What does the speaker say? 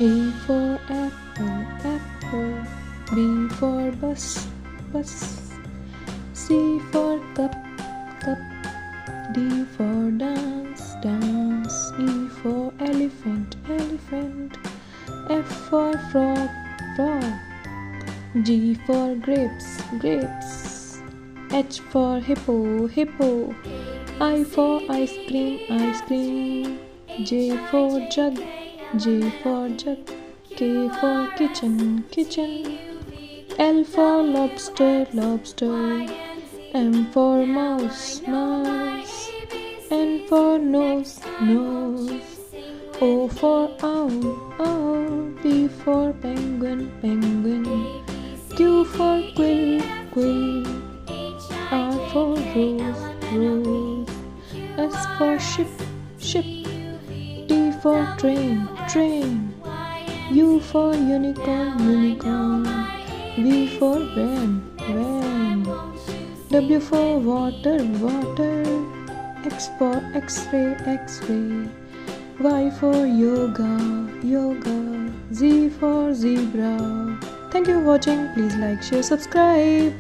A for apple, apple. B for bus, bus. C for cup, cup. D for dance, dance. E for elephant, elephant. F for frog, frog. G for grapes, grapes. H for hippo, hippo. I for ice cream, ice cream. J for jug, J for jug. K for kitchen, kitchen. L for lobster, lobster. M for mouse, mouse. N for nose, nose. O for owl, owl. P for penguin, penguin. Q for quill, quill. R for rose, rose. S for ship, ship. T for train, train. U for unicorn, unicorn. V for van, van. W for water, water. X for X-ray, X-ray. Y for yoga, yoga. Z for zebra. Thank you for watching. Please like, share, subscribe.